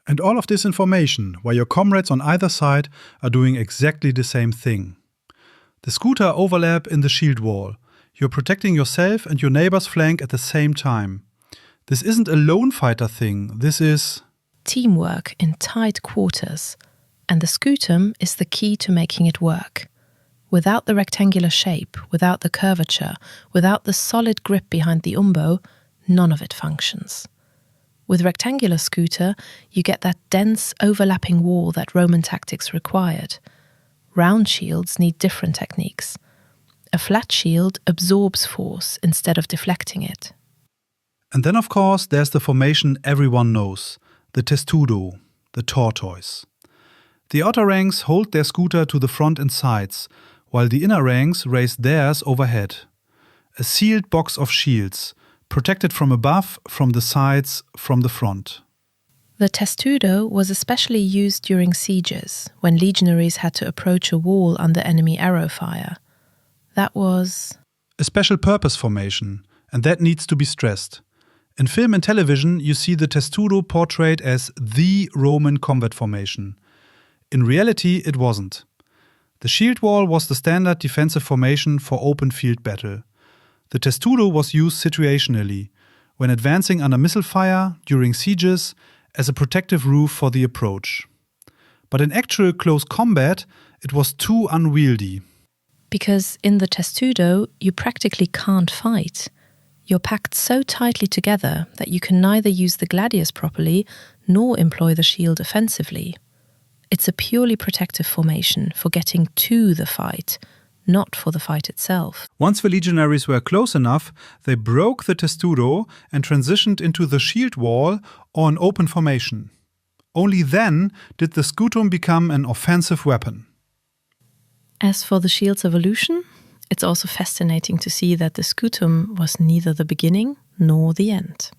And all of this information, while your comrades on either side are doing exactly the same thing. The Scuta overlap in the shield wall. You're protecting yourself and your neighbor's flank at the same time. This isn't a lone fighter thing, this is
teamwork in tight quarters, and the Scutum is the key to making it work. Without the rectangular shape, without the curvature, without the solid grip behind the umbo, none of it functions. With rectangular Scuta, you get that dense, overlapping wall that Roman tactics required. Round shields need different techniques. A flat shield absorbs force instead of deflecting it.
And then, of course, there's the formation everyone knows, the testudo, the tortoise. The outer ranks hold their Scuta to the front and sides, while the inner ranks raise theirs overhead. A sealed box of shields, protected from above, from the sides, from the front.
The testudo was especially used during sieges, when legionaries had to approach a wall under enemy arrow fire. That was
a special purpose formation, and that needs to be stressed. In film and television, you see the testudo portrayed as the Roman combat formation. In reality, it wasn't. The shield wall was the standard defensive formation for open field battle. The testudo was used situationally, when advancing under missile fire, during sieges, as a protective roof for the approach. But in actual close combat, it was too unwieldy.
Because in the testudo, you practically can't fight. You're packed so tightly together that you can neither use the gladius properly nor employ the shield offensively. It's a purely protective formation for getting to the fight, not for the fight itself.
Once the legionaries were close enough, they broke the testudo and transitioned into the shield wall or an open formation. Only then did the Scutum become an offensive weapon.
As for the shield's evolution, it's also fascinating to see that the Scutum was neither the beginning nor the end.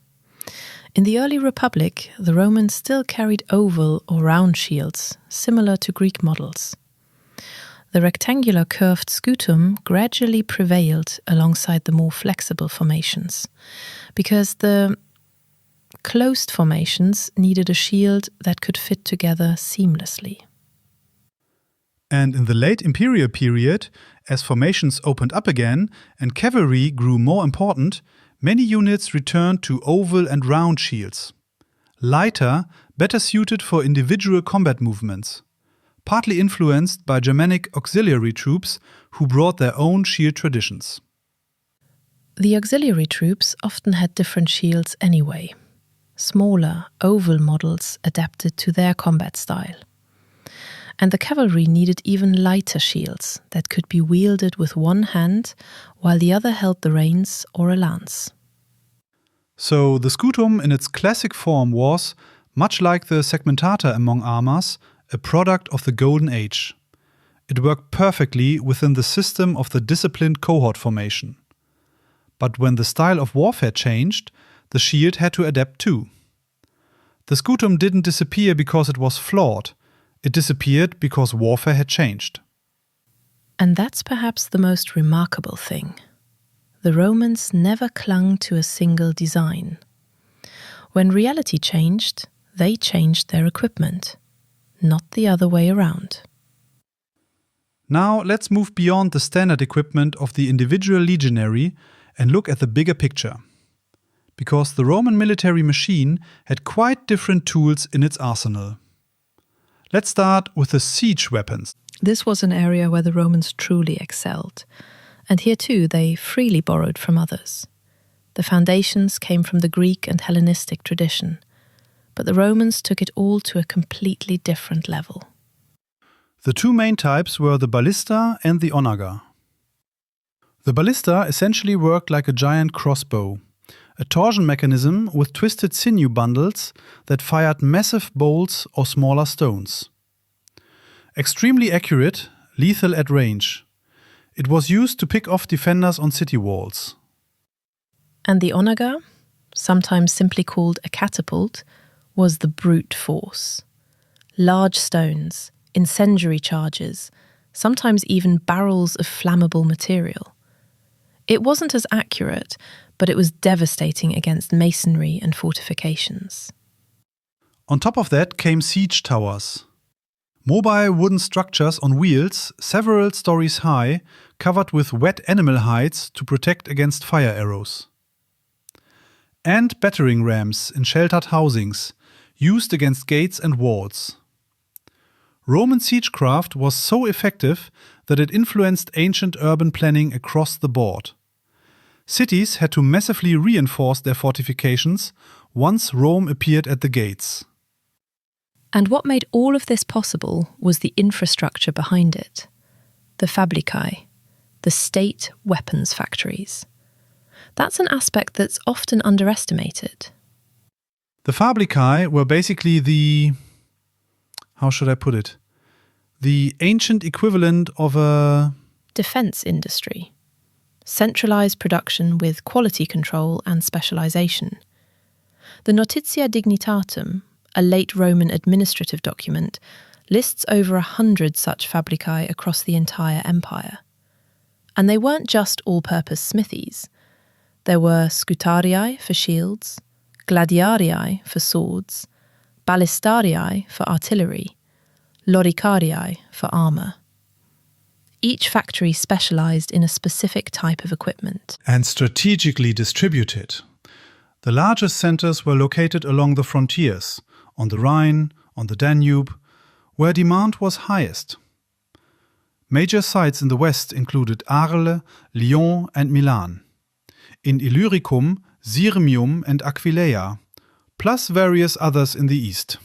In the early Republic, the Romans still carried oval or round shields, similar to Greek models. The rectangular curved scutum gradually prevailed alongside the more flexible formations, because the closed formations needed a shield that could fit together seamlessly.
And in the late imperial period, as formations opened up again and cavalry grew more important, many units returned to oval and round shields. Lighter, better suited for individual combat movements, partly influenced by Germanic auxiliary troops who brought their own shield traditions.
The auxiliary troops often had different shields anyway. Smaller, oval models adapted to their combat style. And the cavalry needed even lighter shields that could be wielded with one hand while the other held the reins or a lance.
So the scutum in its classic form was, much like the segmentata among armors, a product of the Golden Age. It worked perfectly within the system of the disciplined cohort formation. But when the style of warfare changed, the shield had to adapt too. The scutum didn't disappear because it was flawed. It disappeared because warfare had changed.
And that's perhaps the most remarkable thing. The Romans never clung to a single design. When reality changed, they changed their equipment, not the other way around.
Now let's move beyond the standard equipment of the individual legionary and look at the bigger picture. Because the Roman military machine had quite different tools in its arsenal. Let's start with the siege weapons.
This was an area where the Romans truly excelled, and here too they freely borrowed from others. The foundations came from the Greek and Hellenistic tradition, but the Romans took it all to a completely different level.
The two main types were the ballista and the onaga. The ballista essentially worked like a giant crossbow, a torsion mechanism with twisted sinew bundles that fired massive bolts or smaller stones. Extremely accurate, lethal at range. It was used to pick off defenders on city walls.
And the onaga, sometimes simply called a catapult, was the brute force. Large stones, incendiary charges, sometimes even barrels of flammable material. It wasn't as accurate, but it was devastating against masonry and fortifications.
On top of that came siege towers. Mobile wooden structures on wheels, several stories high, covered with wet animal hides to protect against fire arrows. And battering rams in sheltered housings, used against gates and walls. Roman siegecraft was so effective that it influenced ancient urban planning across the board. Cities had to massively reinforce their fortifications once Rome appeared at the gates.
And what made all of this possible was the infrastructure behind it. The Fabricae, the state weapons factories. That's an aspect that's often underestimated.
The Fabricae were basically the ancient equivalent of a
defense industry. Centralized production with quality control and specialization. The Notitia Dignitatum, a late Roman administrative document, lists over 100 such Fabricae across the entire empire. And they weren't just all-purpose smithies. There were scutarii for shields, gladiarii for swords, ballistarii for artillery, loricarii for armour. Each factory specialized in a specific type of equipment.
And strategically distributed. The largest centers were located along the frontiers, on the Rhine, on the Danube, where demand was highest. Major sites in the west included Arles, Lyon and Milan. In Illyricum, Sirmium and Aquileia, plus various others in the east.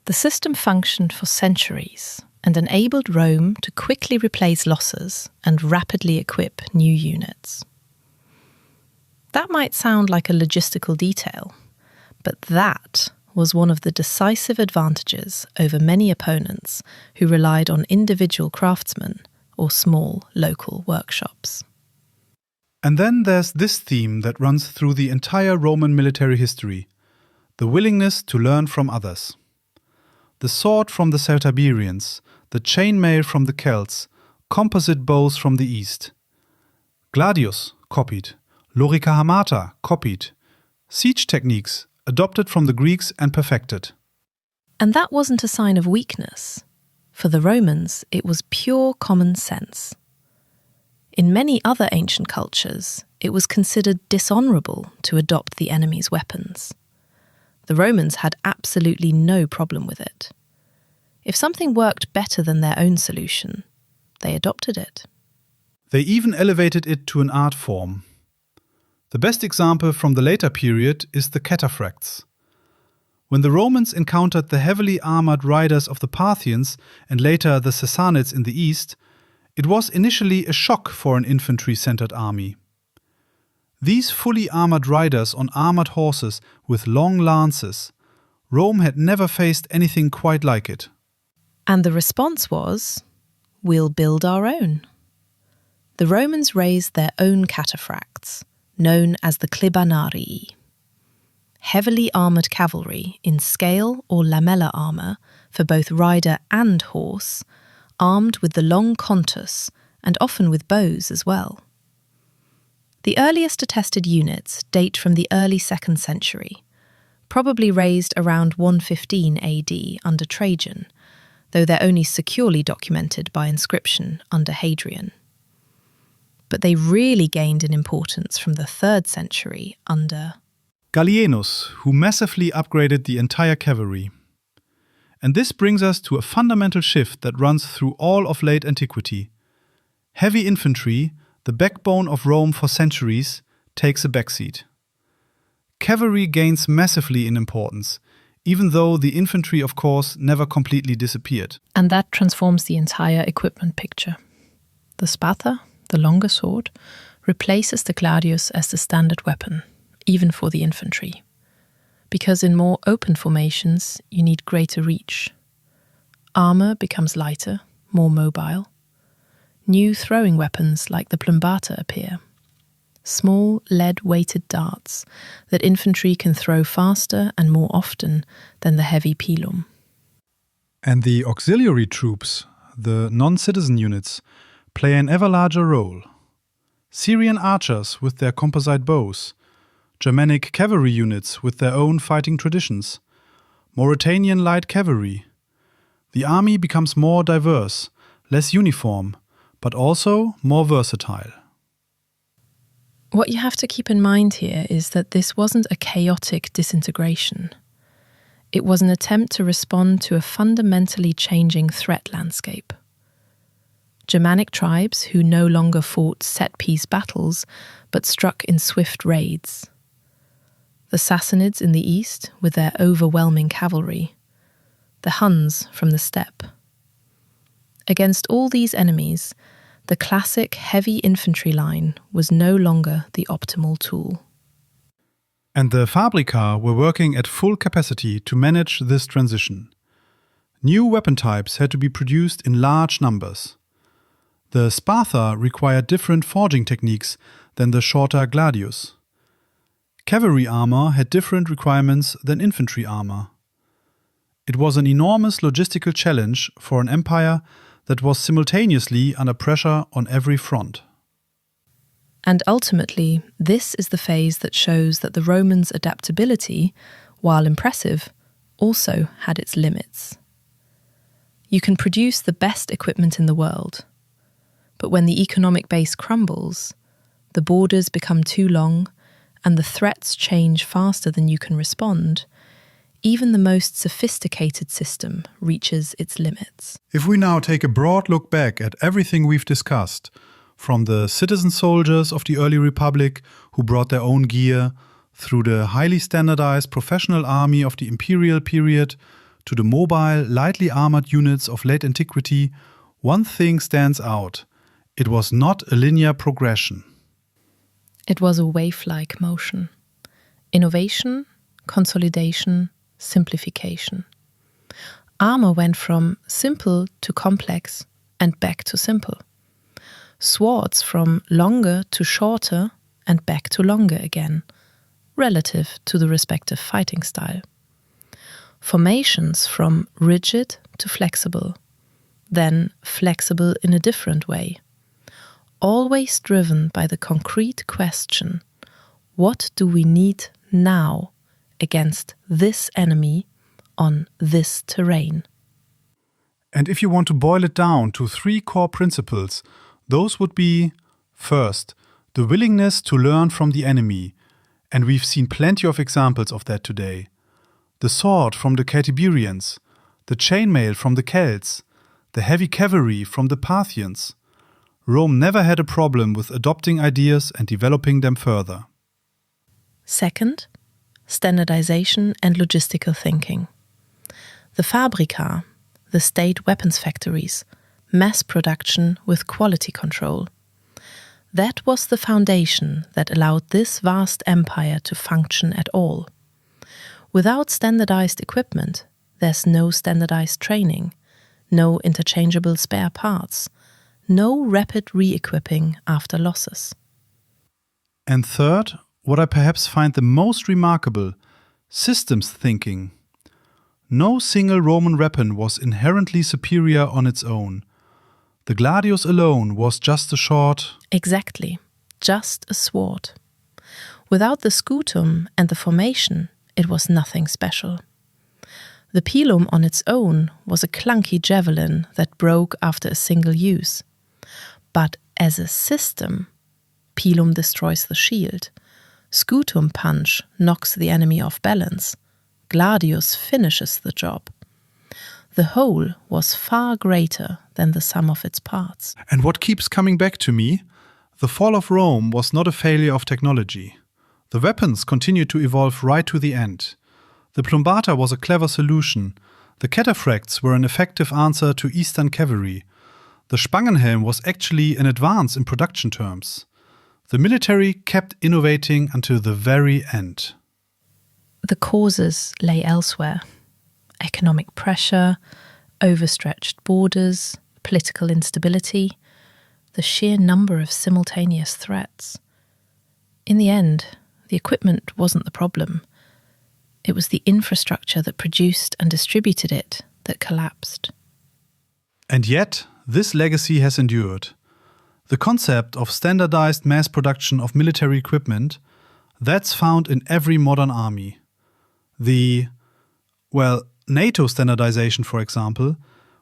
The system functioned for centuries and enabled Rome to quickly replace losses and rapidly equip new units. That might sound like a logistical detail, but that was one of the decisive advantages over many opponents who relied on individual craftsmen or small local workshops.
And then there's this theme that runs through the entire Roman military history: the willingness to learn from others. The sword from the Celtiberians, the chainmail from the Celts, composite bows from the east. Gladius copied, lorica hamata copied, siege techniques adopted from the Greeks and perfected.
And that wasn't a sign of weakness. For the Romans, it was pure common sense. In many other ancient cultures, it was considered dishonourable to adopt the enemy's weapons. The Romans had absolutely no problem with it. If something worked better than their own solution, they adopted it.
They even elevated it to an art form. The best example from the later period is the cataphracts. When the Romans encountered the heavily armoured riders of the Parthians and later the Sassanids in the east, it was initially a shock for an infantry-centered army. These fully armoured riders on armoured horses with long lances, Rome had never faced anything quite like it.
And the response was, we'll build our own. The Romans raised their own cataphracts, known as the Glibanarii. Heavily armoured cavalry in scale or lamella armour for both rider and horse, armed with the long contus and often with bows as well. The earliest attested units date from the early 2nd century, probably raised around 115 AD under Trajan, though they're only securely documented by inscription under Hadrian. But they really gained in importance from the 3rd century under
Gallienus, who massively upgraded the entire cavalry. And this brings us to a fundamental shift that runs through all of late antiquity. Heavy infantry, the backbone of Rome for centuries, takes a backseat. Cavalry gains massively in importance, even though the infantry, of course, never completely disappeared.
And that transforms the entire equipment picture. The spatha, the longer sword, replaces the gladius as the standard weapon, even for the infantry. Because in more open formations, you need greater reach. Armour becomes lighter, more mobile. New throwing weapons like the plumbata appear. Small, lead-weighted darts that infantry can throw faster and more often than the heavy pilum.
And the auxiliary troops, the non-citizen units, play an ever larger role. Syrian archers with their composite bows, Germanic cavalry units with their own fighting traditions, Mauritanian light cavalry. The army becomes more diverse, less uniform, but also more versatile.
What you have to keep in mind here is that this wasn't a chaotic disintegration. It was an attempt to respond to a fundamentally changing threat landscape. Germanic tribes who no longer fought set-piece battles but struck in swift raids. The Sassanids in the east with their overwhelming cavalry. The Huns from the steppe. Against all these enemies, the classic heavy infantry line was no longer the optimal tool.
And the Fabricae were working at full capacity to manage this transition. New weapon types had to be produced in large numbers. The spatha required different forging techniques than the shorter gladius. Cavalry armor had different requirements than infantry armor. It was an enormous logistical challenge for an empire that was simultaneously under pressure on every front.
And ultimately, this is the phase that shows that the Romans' adaptability, while impressive, also had its limits. You can produce the best equipment in the world, but when the economic base crumbles, the borders become too long, and the threats change faster than you can respond, even the most sophisticated system reaches its limits.
If we now take a broad look back at everything we've discussed, from the citizen soldiers of the early Republic who brought their own gear, through the highly standardized professional army of the imperial period, to the mobile, lightly armored units of late antiquity, one thing stands out. It was not a linear progression.
It was a wave-like motion. Innovation, consolidation, simplification. Armor went from simple to complex and back to simple. Swords from longer to shorter and back to longer again. relative to the respective fighting style. Formations from rigid to flexible, then flexible in a different way, always driven by the concrete question, what do we need now against this enemy on this terrain?
And if you want to boil it down to 3 core principles, those would be, first, the willingness to learn from the enemy, and we've seen plenty of examples of that today. The sword from the Tiberians, the chainmail from the Celts, the heavy cavalry from the Parthians. Rome never had a problem with adopting ideas and developing them further.
Second, standardization and logistical thinking. The Fabricae, the state weapons factories, mass production with quality control. That was the foundation that allowed this vast empire to function at all. Without standardized equipment, there's no standardized training, no interchangeable spare parts, no rapid re-equipping after losses.
And third, what I perhaps find the most remarkable, systems thinking. No single Roman weapon was inherently superior on its own. The Gladius alone was just a sword.
Exactly, just a sword. Without the Scutum and the formation, it was nothing special. The Pilum on its own was a clunky javelin that broke after a single use. But as a system, Pilum destroys the shield, Scutum punch knocks the enemy off balance, Gladius finishes the job. The whole was far greater than the sum of its parts.
And what keeps coming back to me, the fall of Rome was not a failure of technology. The weapons continued to evolve right to the end. The plumbata was a clever solution. The cataphracts were an effective answer to Eastern cavalry. The Spangenhelm was actually an advance in production terms. The military kept innovating until the very end.
The causes lay elsewhere. Economic pressure, overstretched borders, political instability, the sheer number of simultaneous threats. In the end, the equipment wasn't the problem. It was the infrastructure that produced and distributed it that collapsed.
And yet, this legacy has endured. The concept of standardized mass production of military equipment, that's found in every modern army. NATO standardization, for example,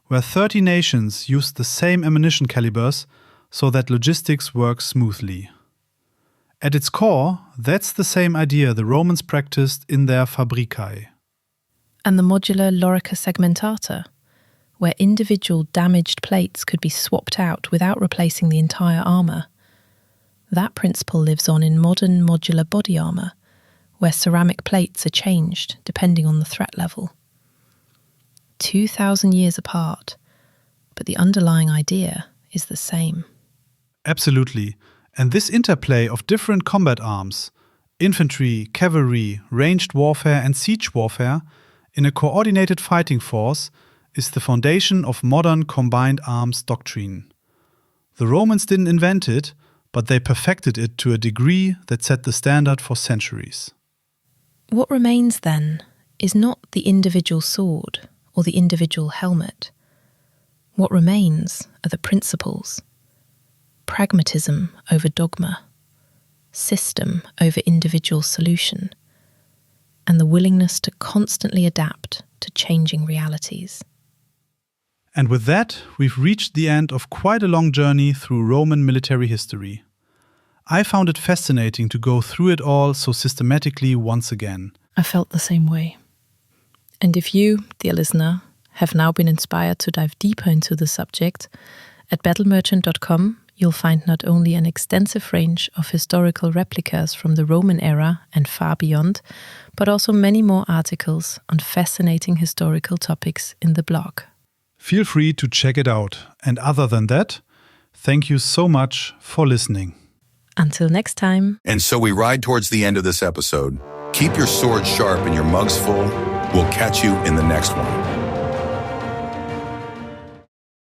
where 30 nations use the same ammunition calibers so that logistics works smoothly. At its core, that's the same idea the Romans practiced in their Fabricae.
And the modular lorica segmentata, where individual damaged plates could be swapped out without replacing the entire armour. That principle lives on in modern modular body armour, where ceramic plates are changed depending on the threat level. 2,000 years apart, but the underlying idea is the same.
Absolutely. And this interplay of different combat arms, infantry, cavalry, ranged warfare and siege warfare, in a coordinated fighting force, is the foundation of modern combined arms doctrine. The Romans didn't invent it, but they perfected it to a degree that set the standard for centuries.
What remains then is not the individual sword or the individual helmet. What remains are the principles. Pragmatism over dogma, system over individual solution, and the willingness to constantly adapt to changing realities.
And with that, we've reached the end of quite a long journey through Roman military history. I found it fascinating to go through it all so systematically once again.
I felt the same way. And if you, dear listener, have now been inspired to dive deeper into the subject, at battlemerchant.com you'll find not only an extensive range of historical replicas from the Roman era and far beyond, but also many more articles on fascinating historical topics in the blog.
Feel free to check it out. And other than that, thank you so much for listening.
Until next time.
And so we ride towards the end of this episode. Keep your sword sharp and your mugs full. We'll catch you in the next one.